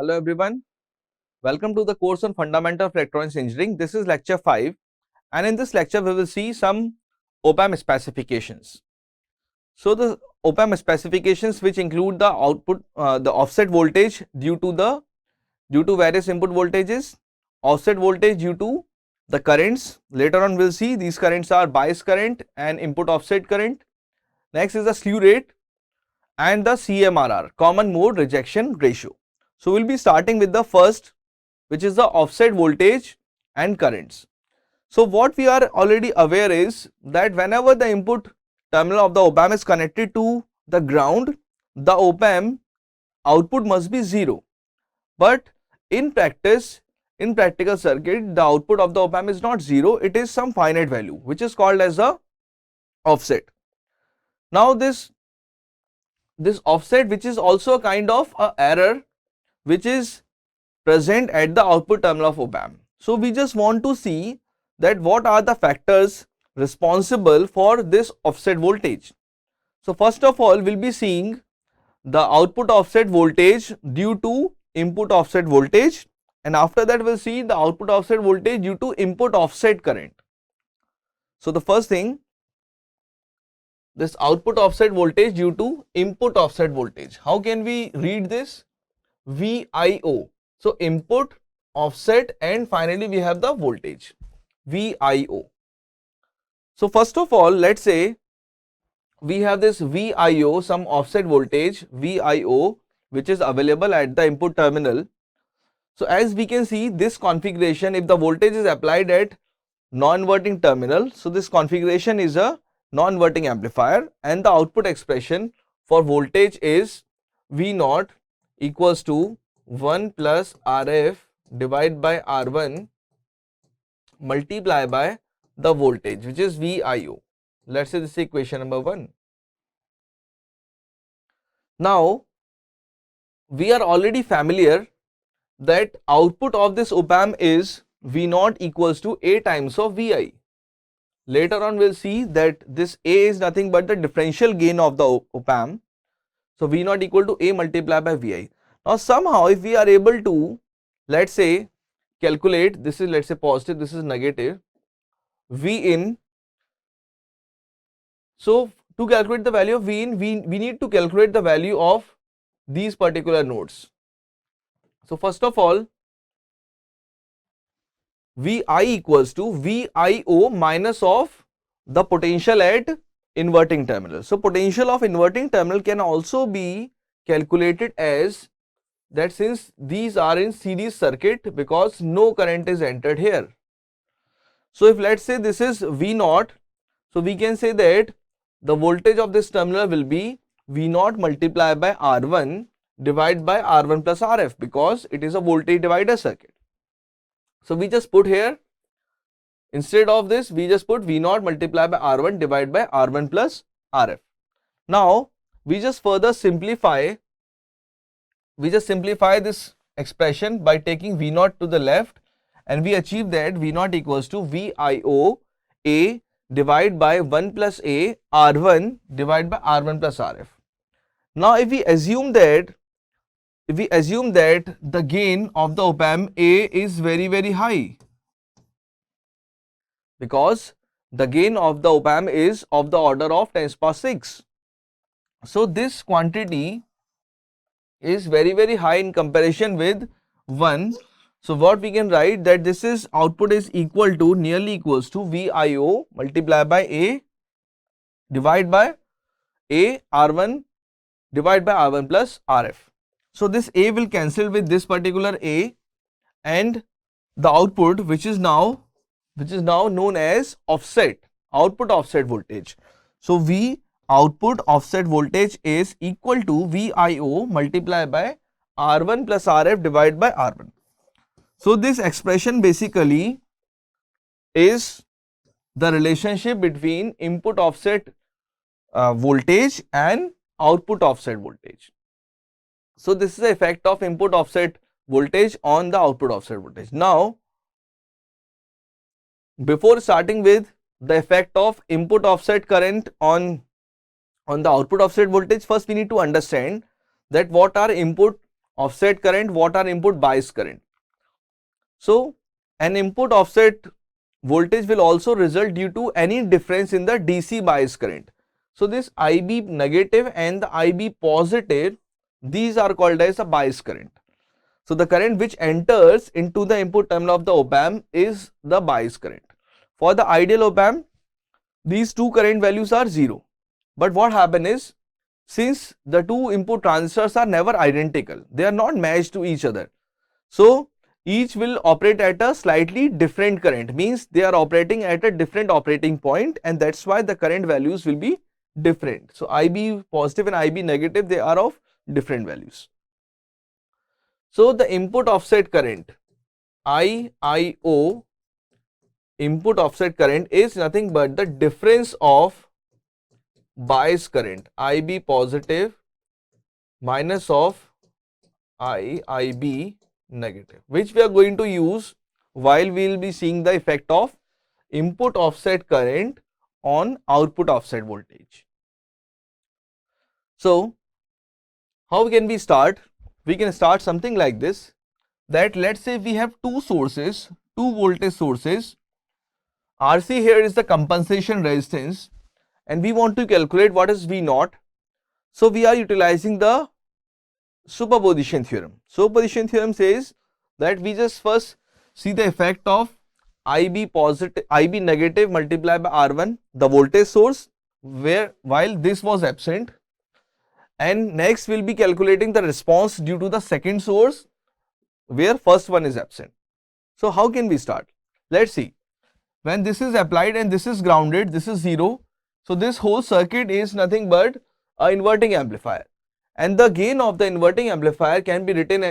Hello everyone, welcome to the course on Fundamental of Electronics Engineering. This is lecture 5 and in this lecture we will see some OPAMP specifications. So the OPAMP specifications which include the output, the offset voltage due to various input voltages, offset voltage due to the currents. Later on we will see these currents are bias current and input offset current. Next is the slew rate and the CMRR, common mode rejection ratio. So we will be starting with the first, which is the offset voltage and currents. So what we are already aware is that whenever the input terminal of the OPAMP is connected to the ground, the OPAMP output must be 0. But in practice, in practical circuit, the output of the OPAMP is not 0, it is some finite value which is called as the offset. Now this offset, which is also a kind of a error which is present at the output terminal of OPAMP. So we just want to see that what are the factors responsible for this offset voltage. So first of all, we'll be seeing the output offset voltage due to input offset voltage, and after that we'll see the output offset voltage due to input offset current. So the first thing, this output offset voltage due to input offset voltage. How can we read this? VIO. So input, offset, and finally we have the voltage, VIO. So first of all, let's say we have this VIO, some offset voltage VIO, which is available at the input terminal. So as we can see this configuration, if the voltage is applied at non-inverting terminal, so this configuration is a non-inverting amplifier, and the output expression for voltage is V0 equals to 1 plus RF divided by R1 multiply by the voltage, which is VIO. Let's say this is equation number 1. Now we are already familiar that output of this OPAMP is V0 equals to A times of VI. Later on we'll see that this A is nothing but the differential gain of the OPAMP. So V0 equal to A multiplied by VI. Now somehow if we are able to, let's say, calculate, this is let's say positive, this is negative, V in. So to calculate the value of V in, we need to calculate the value of these particular nodes. So first of all, Vi equals to VIO minus of the potential at inverting terminal. So potential of inverting terminal can also be calculated as that, since these are in series circuit, because no current is entered here. So if let's say this is V0, so we can say that the voltage of this terminal will be V0 multiplied by R1 divided by R1 plus RF, because it is a voltage divider circuit. So we just put here, instead of this we just put V0 multiplied by R1 divided by R1 plus RF. Now we just further simplify, this expression by taking V0 to the left, and we achieve that V0 equals to VIO A divided by 1 plus A R1 divided by R1 plus RF. Now if we assume that the gain of the OPAMP A is very high, because the gain of the OPAMP is of the order of 10 to the power 6. So this quantity is very high in comparison with 1. So what we can write, that this is output is equal to, nearly equals to VIO multiplied by A divided by A R1 divided by R1 plus RF. So this A will cancel with this particular A, and the output, which is now known as offset, output offset voltage. So V output offset voltage is equal to VIO multiplied by R1 plus RF divided by R1. So this expression basically is the relationship between input offset voltage and output offset voltage. So this is the effect of input offset voltage on the output offset voltage. Now before starting with the effect of input offset current on the output offset voltage, first we need to understand that what are input offset current, what are input bias current. So an input offset voltage will also result due to any difference in the DC bias current. So this IB negative and the IB positive, these are called as a bias current. So the current which enters into the input terminal of the op-amp is the bias current. For the ideal op-amp, these two current values are 0. But what happens is, since the two input transistors are never identical, they are not matched to each other. So each will operate at a slightly different current, means they are operating at a different operating point, and that's why the current values will be different. So IB positive and IB negative, they are of different values. So the input offset current, IIO, input offset current is nothing but the difference of bias current, IB positive minus of IB negative, which we are going to use while we will be seeing the effect of input offset current on output offset voltage. So how can we start? We can start something like this, that let's say we have two sources, two voltage sources. RC here is the compensation resistance, and we want to calculate what is V0. So we are utilizing the superposition theorem. Superposition theorem says that we just first see the effect of IB positive, IB negative multiplied by R1, the voltage source, where while this was absent, and next we'll be calculating the response due to the second source where first one is absent. So how can we start? Let's see. When this is applied and this is grounded, this is 0. So this whole circuit is nothing but an inverting amplifier, and the gain of the inverting amplifier can be written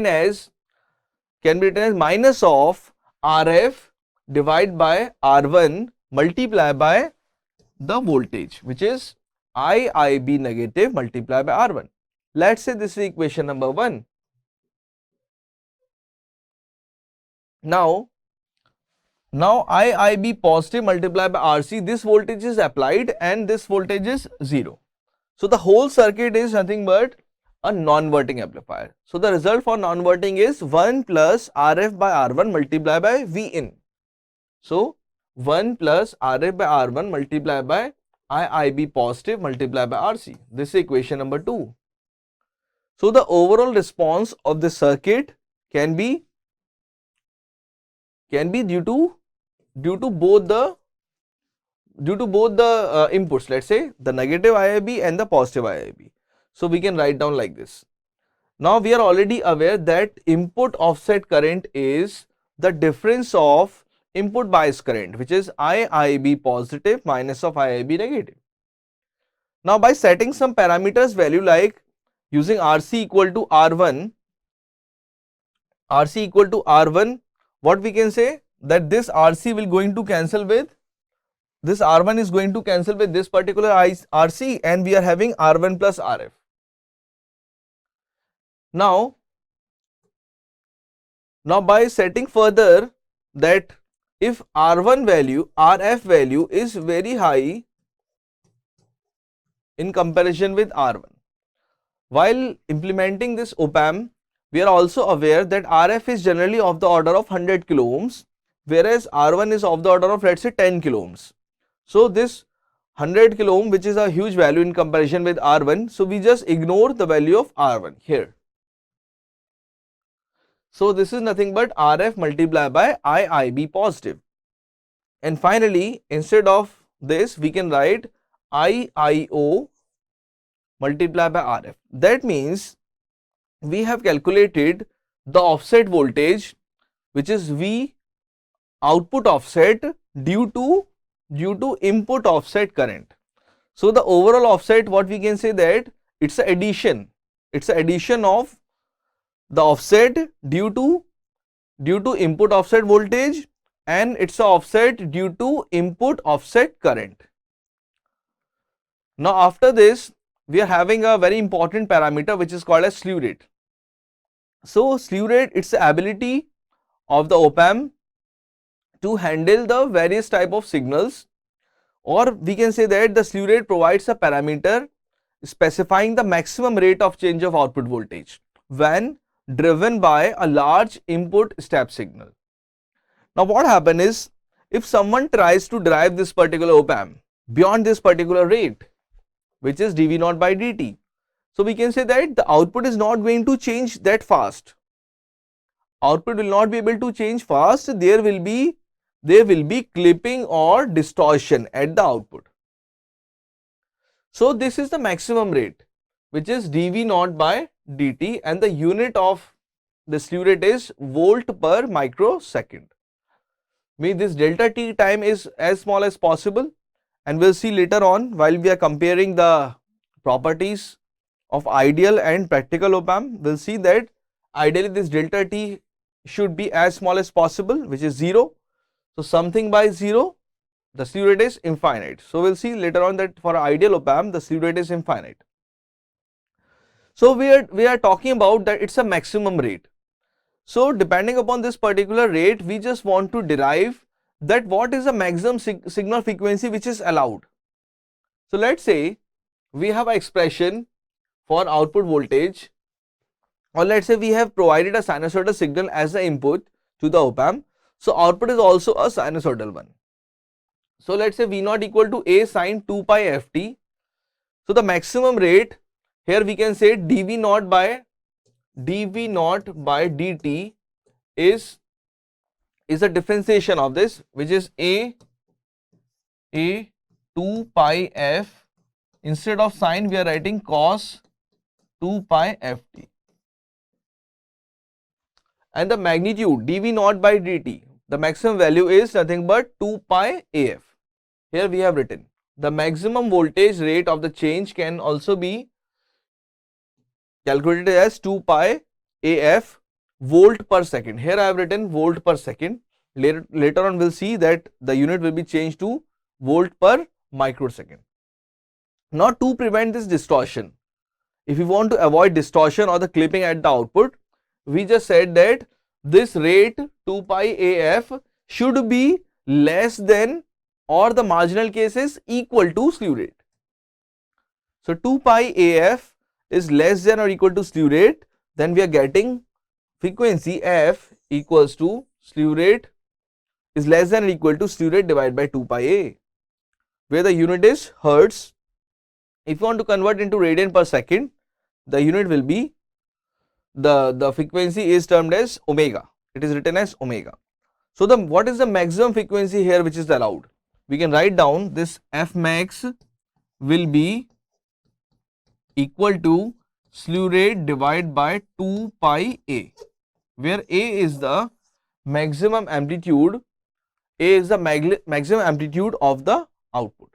as minus of RF divided by R1 multiplied by the voltage, which is IIB negative multiplied by R1. Let's say this is equation number 1. Now IIB positive multiplied by RC, this voltage is applied and this voltage is 0. So the whole circuit is nothing but a non-inverting amplifier. So the result for non-inverting is 1 plus RF by R1 multiplied by V in. So 1 plus RF by R1 multiplied by IIB positive multiplied by RC. This is equation number 2. So the overall response of the circuit can be due to both the inputs, let's say the negative IIB and the positive IIB. So we can write down like this. Now we are already aware that input offset current is the difference of input bias current, which is IIB positive minus of IIB negative. Now by setting some parameters value like using RC equal to R1, what we can say, that this RC will going to cancel with this R1 is going to cancel with this particular RC, and we are having R1 plus RF. Now by setting further that if R1 value, RF value is very high in comparison with R1, while implementing this op-amp, we are also aware that RF is generally of the order of 100 kilo ohms, whereas R1 is of the order of, let's say, 10 kilo ohms. So this 100 kilo ohm, which is a huge value in comparison with R1, so we just ignore the value of R1 here. So this is nothing but RF multiplied by IIB positive. And finally, instead of this, we can write IIO multiplied by RF. That means we have calculated the offset voltage, which is V output offset due to input offset current. So the overall offset, what we can say, that it's an addition. It's an addition of the offset due to input offset voltage, and it's an offset due to input offset current. Now after this, we are having a very important parameter which is called as slew rate. So slew rate, it's the ability of the op-amp to handle the various type of signals, or we can say that the slew rate provides a parameter specifying the maximum rate of change of output voltage when driven by a large input step signal. Now what happens is, if someone tries to drive this particular op-amp beyond this particular rate, which is dV naught by dt, so we can say that the output is not going to change that fast. Output will not be able to change fast. There will be clipping or distortion at the output. So this is the maximum rate, which is dV naught by dt, and the unit of the slew rate is volt per microsecond. Means this delta t time is as small as possible, and we'll see later on while we are comparing the properties of ideal and practical op-amp. We'll see that ideally this delta t should be as small as possible, which is 0. So something by 0, the slew rate is infinite. So we'll see later on that for ideal op-amp the slew rate is infinite. So we are talking about that it's a maximum rate. So depending upon this particular rate, we just want to derive that what is the maximum signal frequency which is allowed. So let's say we have an expression for output voltage, or let's say we have provided a sinusoidal signal as the input to the op-amp. So output is also a sinusoidal one. So let's say V naught equal to A sin 2 pi ft. So the maximum rate here we can say dV naught by dt is a differentiation of this, which is A 2 pi f. Instead of sine we are writing cos 2 pi ft, and the magnitude dV naught by dt, the maximum value is nothing but 2 pi af. Here we have written the maximum voltage rate of the change can also be calculated as 2 pi af volt per second. Here I have written volt per second. Later on we'll see that the unit will be changed to volt per microsecond. Now to prevent this distortion, if we want to avoid distortion or the clipping at the output, we just said that this rate 2 pi af should be less than or the marginal case is equal to slew rate. So 2 pi af is less than or equal to slew rate, then we are getting frequency f equals to slew rate is less than or equal to slew rate divided by 2 pi a, where the unit is hertz. If you want to convert into radian per second, the unit will be the frequency is termed as omega. It is written as omega. So what is the maximum frequency here which is allowed? We can write down this f max will be equal to slew rate divided by 2 pi a, where a is the maximum amplitude, maximum amplitude of the output.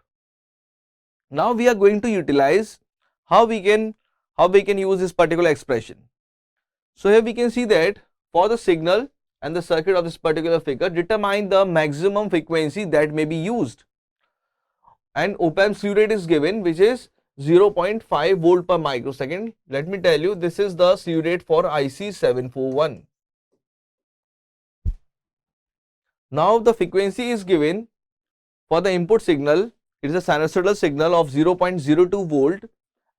Now we are going to utilize how we can use this particular expression. So here we can see that for the signal and the circuit of this particular figure, determine the maximum frequency that may be used, and op-amp slew rate is given, which is 0.5 volt per microsecond. Let me tell you, this is the slew rate for IC 741. Now the frequency is given for the input signal. It is a sinusoidal signal of 0.02 volt,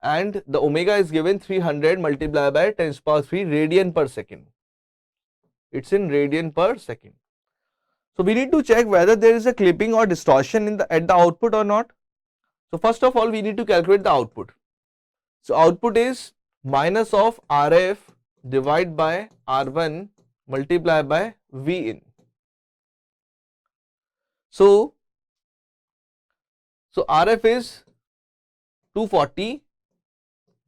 and the omega is given 300 multiplied by 10 to the power 3 radian per second. It's in radian per second. So we need to check whether there is a clipping or distortion at the output or not. So first of all we need to calculate the output. So output is minus of RF divided by R1 multiplied by V in. So RF is 240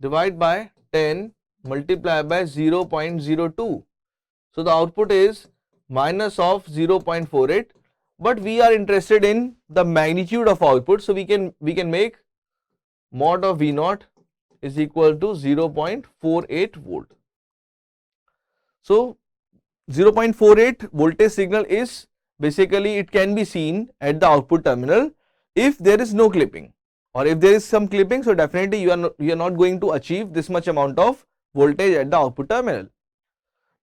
divided by 10 multiplied by 0.02. So the output is minus of 0.48, but we are interested in the magnitude of output, so we can make mod of V naught is equal to 0.48 volt. So 0.48 voltage signal is basically, it can be seen at the output terminal if there is no clipping, or if there is some clipping, so definitely you are not going to achieve this much amount of voltage at the output terminal.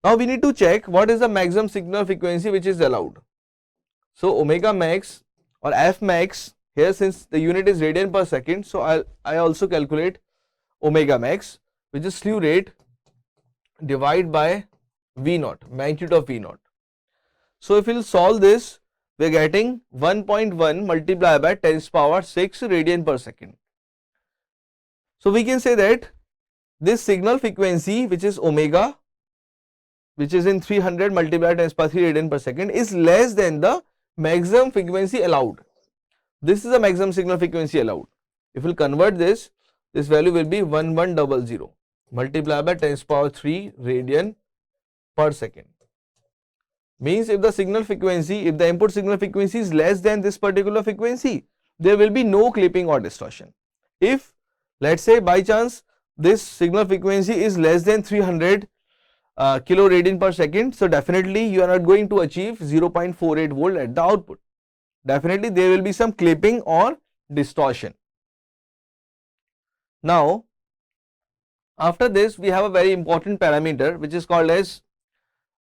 Now we need to check what is the maximum signal frequency which is allowed. So omega max or f max here, since the unit is radian per second, so I also calculate omega max, which is slew rate divided by V naught, magnitude of V naught. So if we'll solve this, we are getting 1.1 multiplied by 10 to the power 6 radian per second. So we can say that this signal frequency, which is omega, which is in 300 multiplied by 10 to the power 3 radian per second, is less than the maximum frequency allowed. This is the maximum signal frequency allowed. If we'll convert this, this value will be 1100 multiplied by 10 to the power 3 radian per second. Means if the signal frequency, if the input signal frequency is less than this particular frequency, there will be no clipping or distortion. If, let's say by chance, this signal frequency is less than 300 kilo radian per second, so definitely you are not going to achieve 0.48 volt at the output. Definitely there will be some clipping or distortion. Now, after this, we have a very important parameter which is called as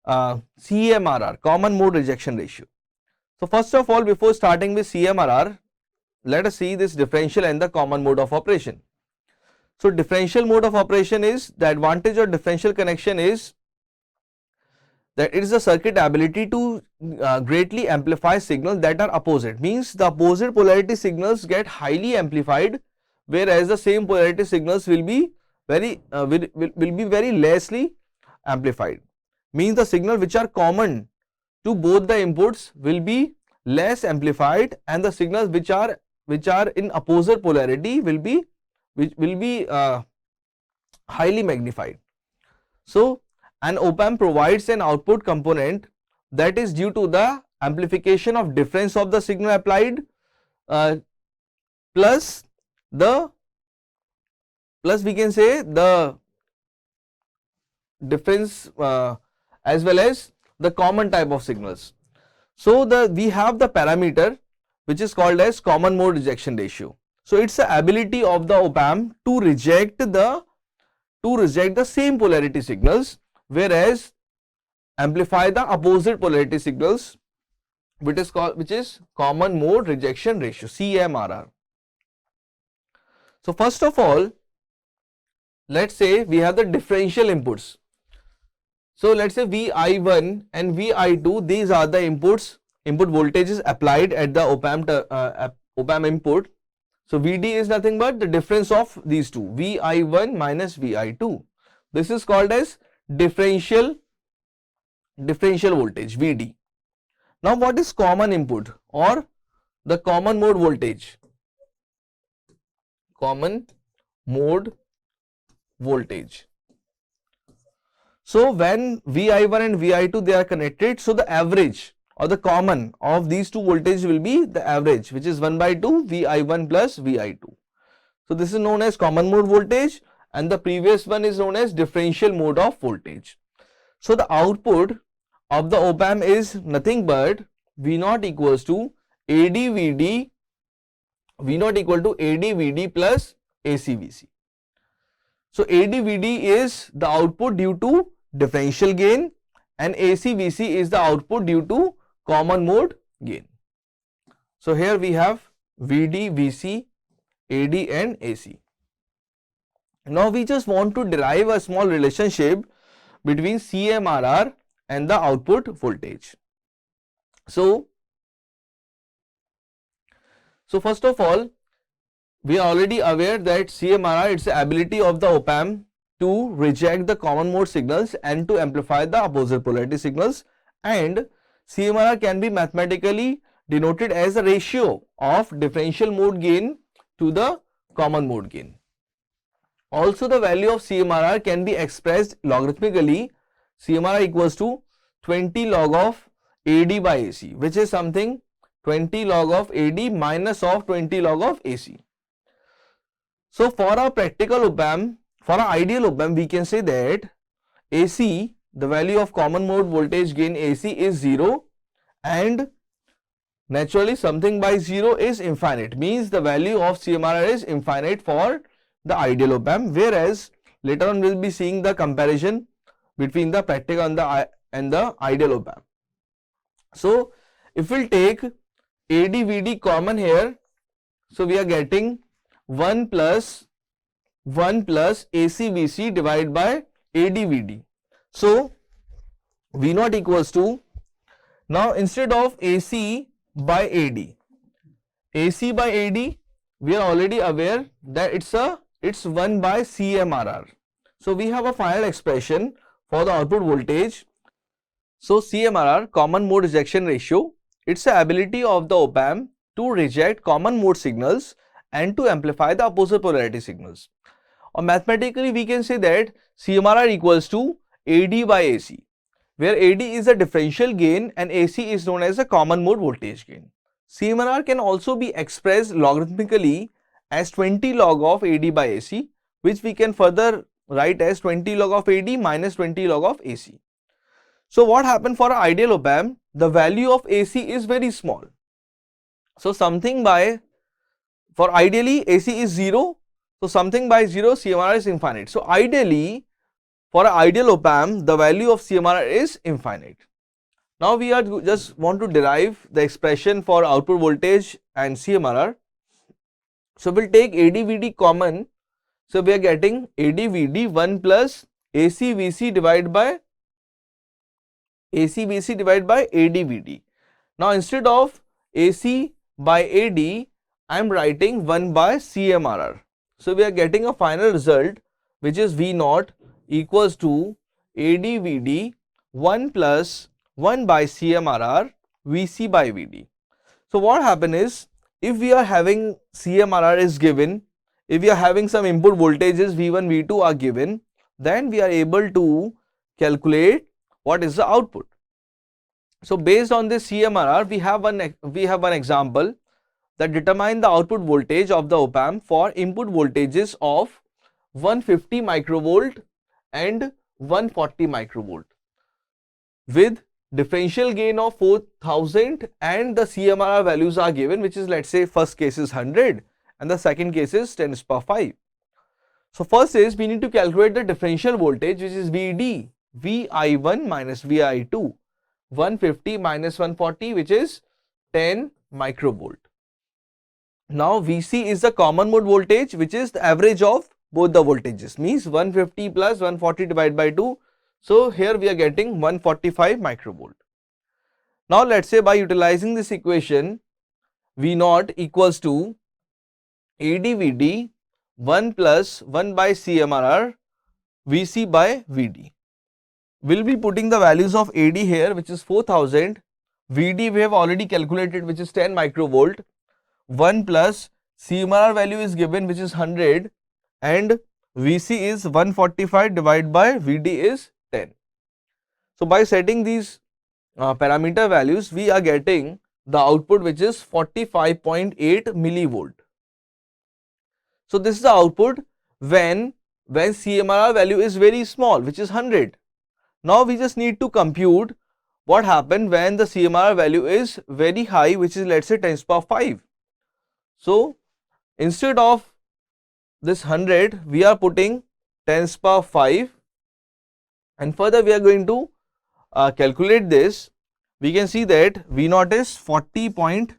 CMRR, common mode rejection ratio. So first of all, before starting with CMRR, let us see this differential and the common mode of operation. So differential mode of operation is, the advantage of differential connection is that it is the circuit ability to greatly amplify signals that are opposite. Means the opposite polarity signals get highly amplified, whereas the same polarity signals will be very lessly amplified. Means the signal which are common to both the inputs will be less amplified, and the signals which are in opposite polarity will be highly magnified. So an OPAMP provides an output component that is due to the amplification of difference of the signal applied plus we can say the difference as well as the common type of signals. So we have the parameter which is called as common mode rejection ratio. So it's the ability of the OPAMP to reject the same polarity signals, whereas amplify the opposite polarity signals, which is common mode rejection ratio, CMRR. So first of all, let's say we have the differential inputs. So let's say VI1 and VI2, these are the input voltages applied at the OPAMP input. So VD is nothing but the difference of these two, VI1 minus VI2. This is called as differential voltage, VD. Now what is common input or the common mode voltage? Common mode voltage. So when VI1 and VI2 they are connected, so the average or the common of these two voltages will be the average, which is 1 by 2 VI1 plus VI2. So this is known as common mode voltage, and the previous one is known as differential mode of voltage. So the output of the OPAMP is nothing but V0 equals to ADVD, V0 equal to ADVD plus ACVC. So ADVD is the output due to differential gain, and ACVC is the output due to common mode gain. So here we have VD, VC, AD and AC. Now we just want to derive a small relationship between CMRR and the output voltage. So first of all, we are already aware that CMRR is the ability of the OPAMP to reject the common mode signals and to amplify the opposite polarity signals, and CMRR can be mathematically denoted as a ratio of differential mode gain to the common mode gain. Also the value of CMRR can be expressed logarithmically. CMRR equals to 20 log of AD by AC, which is something 20 log of AD minus of 20 log of AC. So for our practical OPAMP, for our ideal OPAMP, we can say that AC, the value of common mode voltage gain AC is 0, and naturally something by 0 is infinite, means the value of CMRR is infinite for the ideal OPAMP, whereas later on we will be seeing the comparison between the practical and the ideal OPAMP. So if we will take ADVD common here, so we are getting 1 plus 1 plus ACBC divided by ADVD. So V naught equals to, now instead of AC by AD, AC by AD, we are already aware that it's 1 by CMRR. So we have a final expression for the output voltage. So CMRR, common mode rejection ratio, it's the ability of the OPAMP to reject common mode signals and to amplify the opposite polarity signals. Or mathematically we can say that CMRR equals to AD by AC, where AD is a differential gain and AC is known as a common mode voltage gain. CMRR can also be expressed logarithmically as 20 log of AD by AC, which we can further write as 20 log of AD minus 20 log of AC. So what happened for an ideal OPAMP? The value of AC is very small. So something by, for ideally AC is 0, so something by 0 CMRR is infinite. So ideally for an ideal OPAMP the value of CMRR is infinite. Now we are just want to derive the expression for output voltage and CMRR. So we'll take ADVD common. So we are getting ADVD 1 plus ACVC divided by ADVD. Now instead of AC by AD, I am writing 1 by CMRR. So we are getting a final result which is V naught equals to ADVD 1 plus 1 by CMRR VC by VD. So what happen is, if we are having CMRR is given, if we are having some input voltages V1, V2 are given, then we are able to calculate what is the output. So based on this CMRR, we have one example that determine the output voltage of the OPAMP for input voltages of 150 microvolt and 140 microvolt with differential gain of 4000, and the CMRR values are given, which is, let's say, first case is 100 and the second case is 10 to the power 5. So first is we need to calculate the differential voltage, which is VD, VI1 minus VI2, 150 minus 140, which is 10 microvolt. Now VC is the common mode voltage, which is the average of both the voltages, means 150 plus 140 divided by 2. So here we are getting 145 microvolt. Now let's say by utilizing this equation, V naught equals to ADVD 1 plus 1 by CMRR VC by VD. We'll be putting the values of AD here, which is 4000, VD we have already calculated, which is 10 microvolt, 1 plus CMRR value is given, which is 100, and VC is 145 divided by VD is 10. So by setting these parameter values, we are getting the output, which is 45.8 millivolt. So this is the output when CMRR value is very small, which is 100. Now we just need to compute what happened when the CMRR value is very high, which is, let's say, 10 to the power 5. So instead of this 100, we are putting 10 to the power 5, and further we are going to calculate this. We can see that V naught is 40.006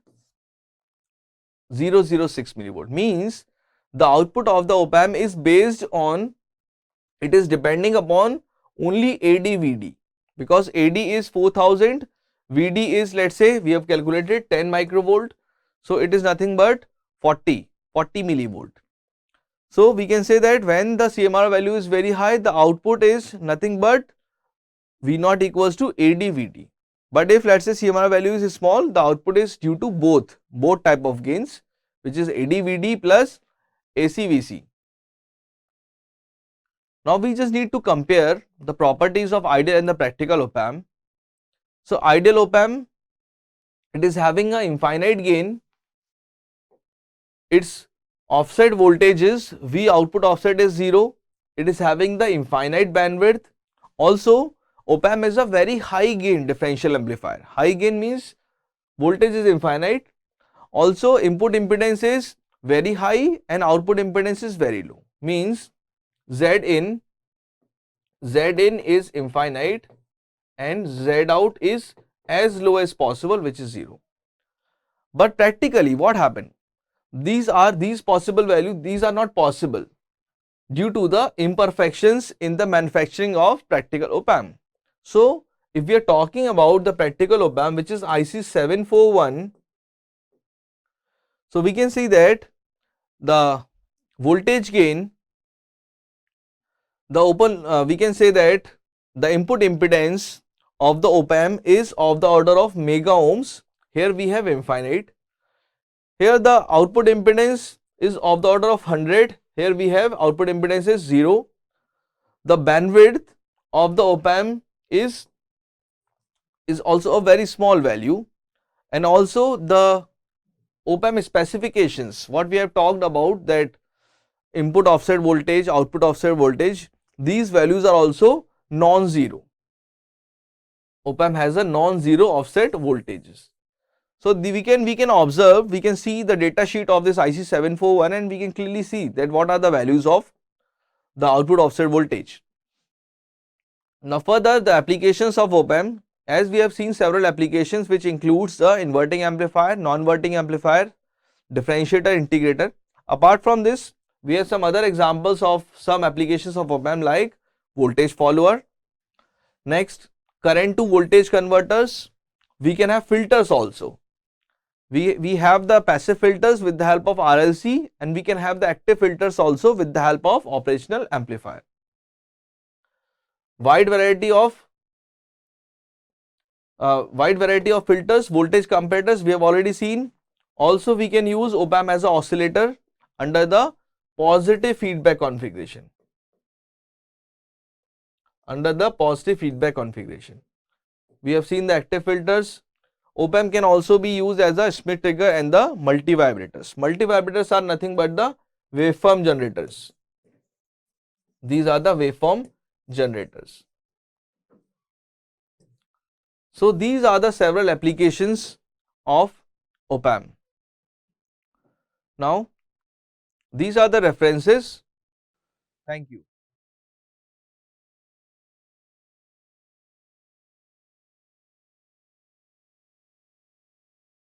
millivolt, means the output of the OPAMP is based on, it is depending upon only ADVD, because AD is 4000, VD is, let's say, we have calculated 10 microvolt, so it is nothing but 40 millivolt. So we can say that when the CMRR value is very high, the output is nothing but V naught equals to ADVD. But if, let's say, CMRR value is small, the output is due to both type of gains, which is ADVD plus ACVC. Now we just need to compare the properties of ideal and the practical OPAMP. So ideal OPAMP, it is having an infinite gain, its offset voltage is V output offset is 0, it is having the infinite bandwidth. Also OPAMP is a very high gain differential amplifier. High gain means voltage is infinite. Also input impedance is very high and output impedance is very low, means Zin is infinite and Zout is as low as possible, which is 0. But practically what happened? These possible values, these are not possible. due to the imperfections in the manufacturing of practical op-amp. So, if we are talking about the practical op-amp, which is IC 741, so we can see that the voltage gain, we can say that the input impedance of the op-amp is of the order of mega ohms. Here we have infinite. Here the output impedance is of the order of 100. Here we have output impedance is 0. The bandwidth of the op-amp is also a very small value, and also the op-amp specifications, what we have talked about, that input offset voltage, output offset voltage, these values are also non-zero. Op-amp has a non-zero offset voltages. So we can observe, we can see the data sheet of this IC 741 and we can clearly see that what are the values of the output offset voltage. Now further, the applications of op-amp, as we have seen several applications which includes the inverting amplifier, non-inverting amplifier, differentiator, integrator. Apart from this, we have some other examples of some applications of op-amp like voltage follower. Next, current to voltage converters. We can have filters also. We have the passive filters with the help of RLC, and we can have the active filters also with the help of operational amplifier. Wide variety of filters, voltage comparators we have already seen. Also we can use op-amp as an oscillator under the positive feedback configuration. We have seen the active filters. Op-amp can also be used as a Smith trigger and the multivibrators. Multivibrators are nothing but the waveform generators. These are the waveform generators. So these are the several applications of op-amp. Now, these are the references. Thank you.